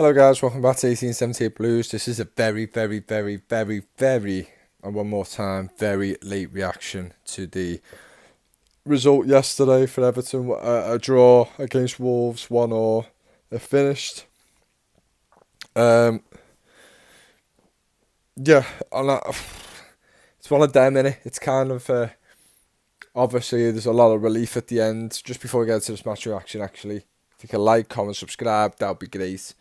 Hello guys, welcome back to 1878 Blues. This is a very, and one more time, very late reaction to the result yesterday for Everton. A draw against Wolves, 1-1. They're finished. Um, yeah, it's one of them, innit? It's kind of, obviously there's a lot of relief at the end. Just before we get to this match reaction, actually, if you can like, comment, subscribe, that would be great.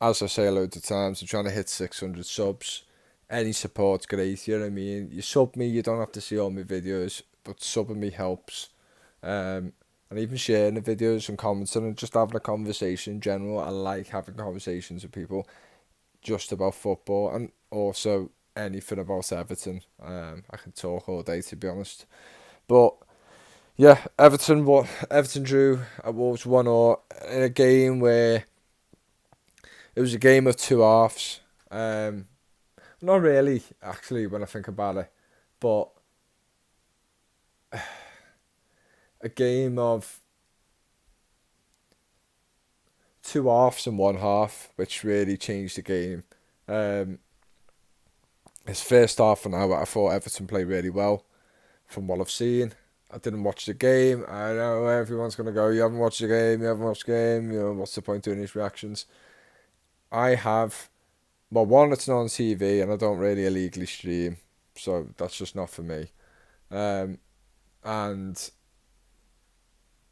As I say loads of times, I'm trying to hit 600 subs. Any support's great, you know what I mean? You sub me, you don't have to see all my videos, but subbing me helps. And even sharing the videos and commenting and just having a conversation in general. I like having conversations with people just about football and also anything about Everton. I can talk all day, to be honest. But yeah, Everton drew at Wolves 1-0 in a game where it was a game of two halves. Not really, actually, when I think about it, but a game of two halves and one half, which really changed the game. His first half an hour, I thought Everton played really well from what I've seen. I didn't watch the game. I know everyone's going to go, you haven't watched the game, what's the point doing these reactions? I have. Well, one, it's not on TV, and I don't really illegally stream, so that's just not for me. And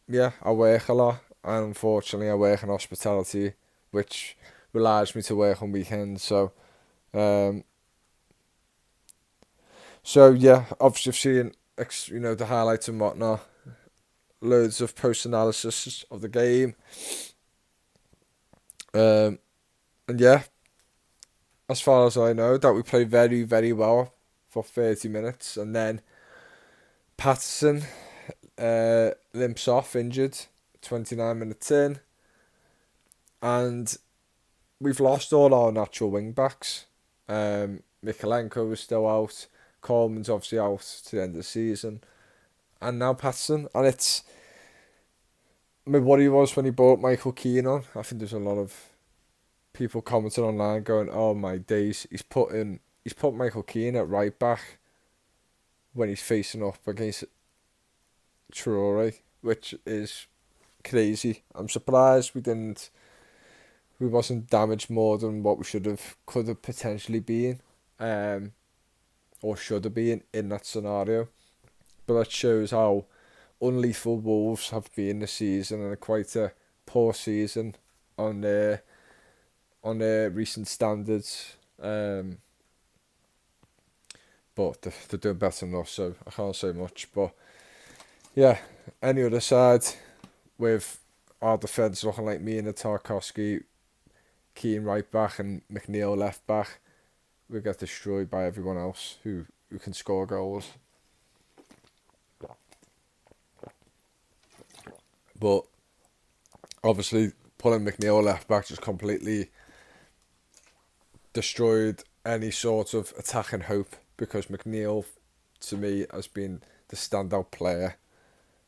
yeah, I work a lot, and unfortunately, I work in hospitality, which relies me to work on weekends. Um, so yeah, obviously, I've seen the highlights and whatnot, loads of post analysis of the game, and yeah, as far as I know, that we played very well for 30 minutes, and then Patterson limps off injured 29 minutes in, and we've lost all our natural wing backs. Mikalenko was still out, Coleman's obviously out to the end of the season, and now Patterson. And it's, I mean, what he was when he brought Michael Keane on. I think there's a lot of people commenting online going, "Oh my days, he's put Michael Keane at right back when he's facing up against Traore," which is crazy. I'm surprised we wasn't damaged more than what we could have potentially been, or should have been in that scenario. But that shows how unlethal Wolves have been this season, and quite a poor season on their recent standards. But they're doing better than us, so I can't say much. But yeah, any other side with our defence looking like me and the Tarkovsky, Keane right back and McNeil left back, we get destroyed by everyone else who can score goals. But obviously, pulling McNeil left back just completely destroyed any sort of attacking hope, because McNeil, to me, has been the standout player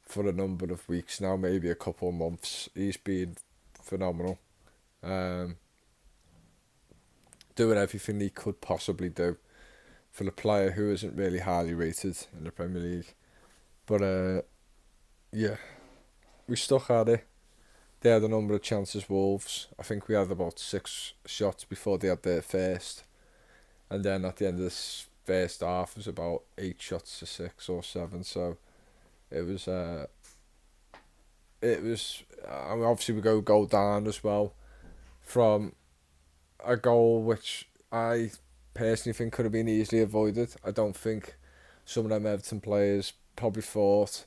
for a number of weeks now, maybe a couple of months. He's been phenomenal. Doing everything he could possibly do for the player who isn't really highly rated in the Premier League. But yeah, we stuck at it. They had a number of chances, Wolves. I think we had about 6 shots before they had their first. And then at the end of this first half, it was about 8 shots to 6 or 7. So it was, I mean, obviously we go goal down as well from a goal which I personally think could have been easily avoided. I don't think some of them Everton players probably thought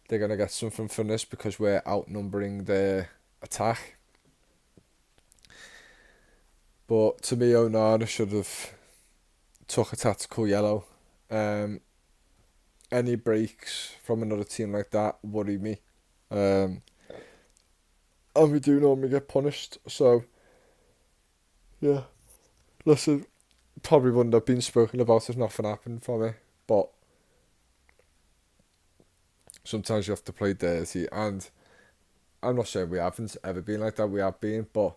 they're going to get something from this because we're outnumbering their attack. But to me, Onana should have took a tactical yellow. Any breaks from another team like that worry me. And we do normally get punished. So, yeah. Listen, probably wouldn't have been spoken about if nothing happened from it. But sometimes you have to play dirty. And I'm not saying we haven't ever been like that. We have been. But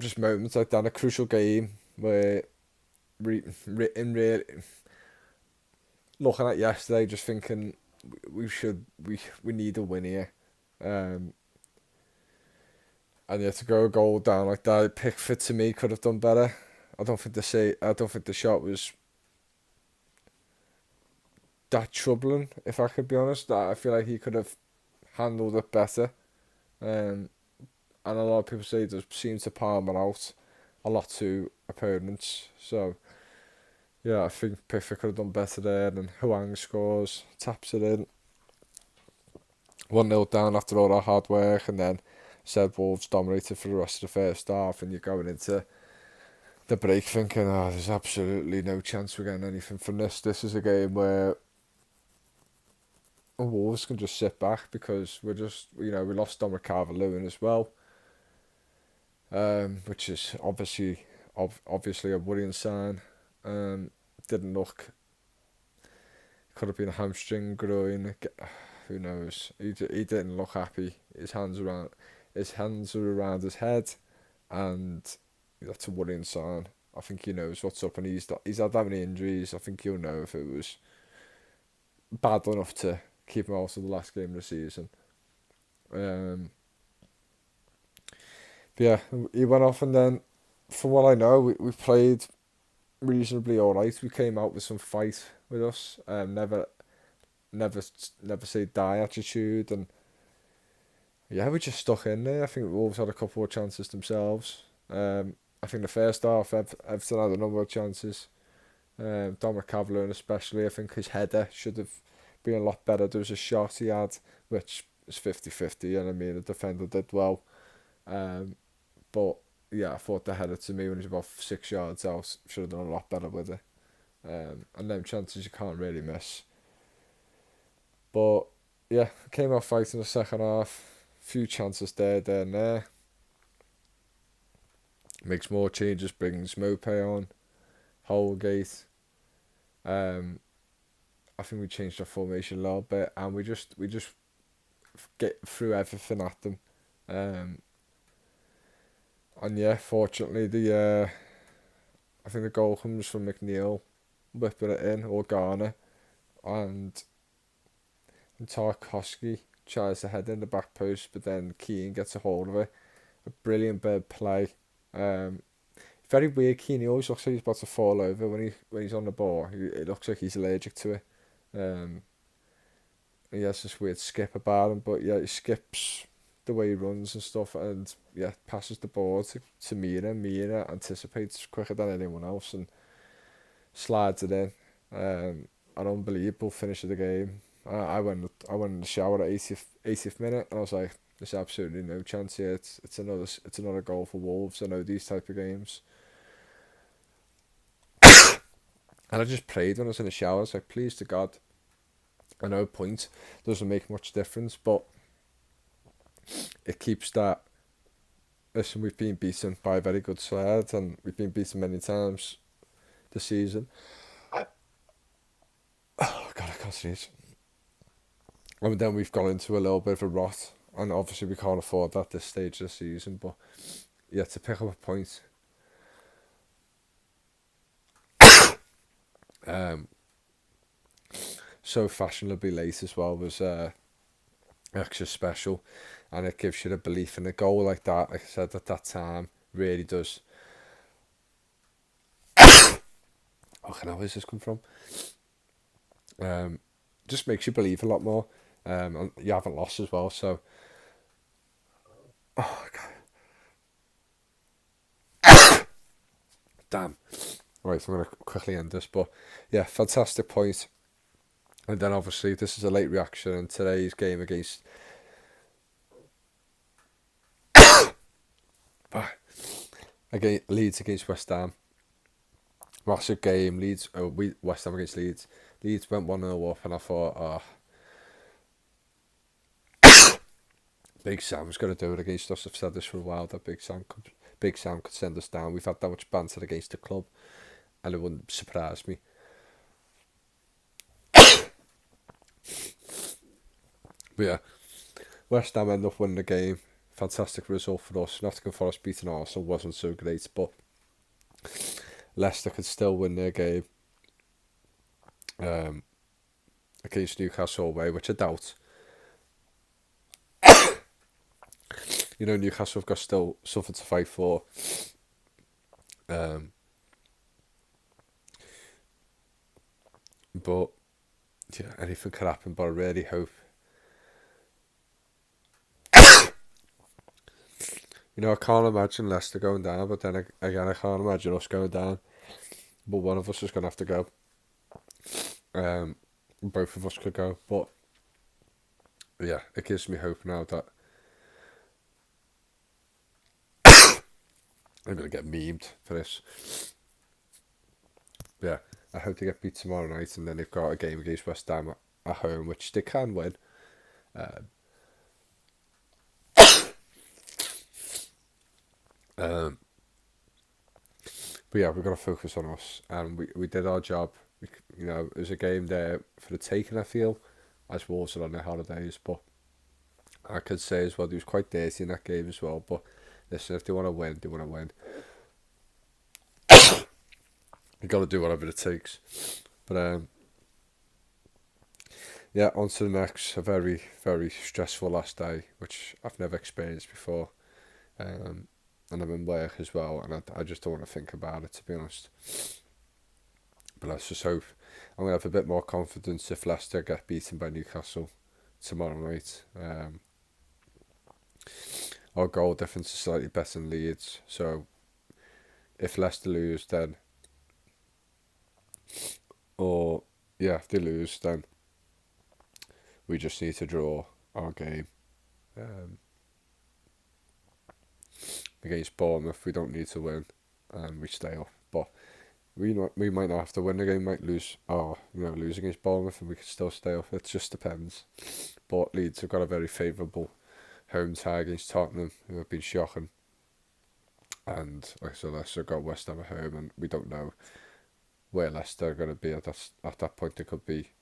just moments like that in a crucial game where in really looking at yesterday, just thinking we need a win here. Um, and yeah, to go a goal down like that, Pickford to me could have done better. I don't think the shot was that troubling. If I could be honest, I feel like he could have handled it better. Um, and a lot of people say it does seem to palm it out a lot to opponents. So yeah, I think Pickford could have done better there. And Huang scores, taps it in, 1-0 down after all that hard work, and then said Wolves dominated for the rest of the first half, and you're going into the break thinking, oh, there's absolutely no chance we're getting anything from this. This is a game where Wolves can just sit back because we're just, we lost Dominic Calvert-Lewin as well, which is obviously a worrying sign. Didn't look, could have been a hamstring, groin, who knows. He didn't look happy. His hands were around his head, and that's a worrying sign. I think he knows what's up, and he's had that many injuries. I think he'll know if it was bad enough to keep him out of the last game of the season. But yeah, he went off, and then, from what I know, we played reasonably alright. We came out with some fight with us. Never say die attitude, and yeah, we just stuck in there. I think Wolves had a couple of chances themselves. I think the first half, Everton had a number of chances. Dominic Calvert-Lewin especially, I think his header should have been a lot better. There was a shot he had, which is 50-50, and I mean, the defender did well. But yeah, I thought the header to me when he was about 6 yards out should have done a lot better with it. And them chances you can't really miss. But yeah, came out fighting the second half. Few chances there and there. Makes more changes, brings Mope on, Holgate. I think we changed our formation a little bit, and we just get through everything at them. And yeah, fortunately I think the goal comes from McNeil whipping it in, or Garner, and Tarkowski tries to head in the back post, but then Keane gets a hold of it. A brilliant bit of play. Very weird. Keane, he always looks like he's about to fall over when he's on the ball. It looks like he's allergic to it. He has this weird skip about him, but yeah, he skips the way he runs and stuff, and yeah, passes the ball to Mina. Mina anticipates quicker than anyone else and slides it in. An unbelievable finish of the game. I went in the shower at 80th minute, and I was like, there's absolutely no chance here. It's another goal for Wolves. I know these type of games. And I just prayed when I was in the shower. I was like, please to God, I know a point doesn't make much difference, but it keeps that. Listen, we've been beaten by a very good side, and we've been beaten many times this season. Oh God, I can't sneeze. And then we've gone into a little bit of a rot, and obviously we can't afford that at this stage of the season. But yeah, to pick up a point, so fashionably late as well was extra special, and it gives you the belief in a goal like that. Like I said at that time, really does. Okay, now where's this come from? Just makes you believe a lot more. And you haven't lost as well, so. Oh God. Damn. Right, so I'm going to quickly end this, but yeah, fantastic point. And then obviously this is a late reaction in today's game against Leeds against West Ham. Massive game. West Ham against Leeds. Leeds went 1-0 up, and I thought, Big Sam's going to do it against us. I've said this for a while, that Big Sam could send us down. We've had that much banter against the club, and it wouldn't surprise me. But yeah, West Ham end up winning the game fantastic result for us. Nottingham Forest beating Arsenal wasn't so great, but Leicester could still win their game against Newcastle away, which I doubt. Newcastle have got still something to fight for. But yeah, anything could happen. But I really hope. I can't imagine Leicester going down, but then again, I can't imagine us going down. But one of us is going to have to go. Both of us could go, but yeah, it gives me hope now that I'm going to get memed for this. Yeah, I hope they get beat tomorrow night, and then they've got a game against West Ham at home, which they can win. But yeah, we've got to focus on us, and we did our job. It was a game there for the taking, I feel, as Wolves are on their holidays. But I could say as well, they was quite dirty in that game as well. But listen, if they want to win, they want to win. You got to do whatever it takes. But yeah, on to the next. A very, very stressful last day, which I've never experienced before. And I'm in work as well, and I just don't want to think about it, to be honest. But let's just hope I'm going to have a bit more confidence if Leicester get beaten by Newcastle tomorrow night. Our goal difference is slightly better than Leeds, so if Leicester lose, then, if they lose, then we just need to draw our game against Bournemouth. We don't need to win, and we stay up. But we might not have to win the game. Might lose, lose against Bournemouth, and we can still stay up. It just depends. But Leeds have got a very favourable home tie against Tottenham, who have been shocking. And like I said, Leicester got West Ham at home, and we don't know where Leicester are going to be at that point.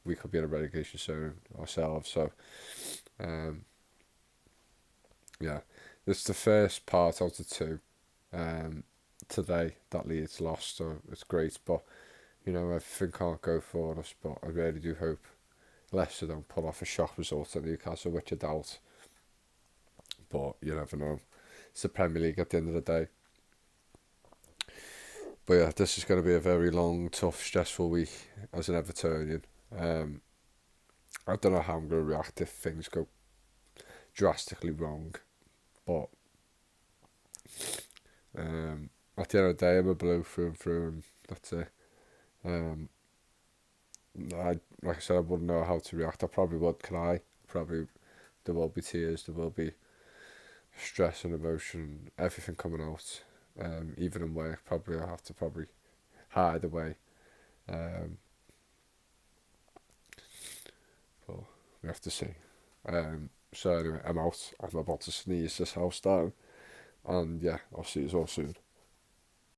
We could be in a relegation zone ourselves. So, yeah, this is the first part out of two today that Leeds lost, so it's great. But everything can't go for us. But I really do hope Leicester don't pull off a shock result at Newcastle, which I doubt. But you never know. It's the Premier League at the end of the day. But yeah, this is going to be a very long, tough, stressful week as an Evertonian. I don't know how I'm going to react if things go drastically wrong. But at the end of the day, I'm a blue through and through, and that's it. Like I said, I wouldn't know how to react. I probably would cry. There will be tears. There will be stress and emotion, everything coming out. Even in work, probably I have to hide away. But we have to see. So anyway, I'm out. I'm about to sneeze this house down. And yeah, I'll see you all soon.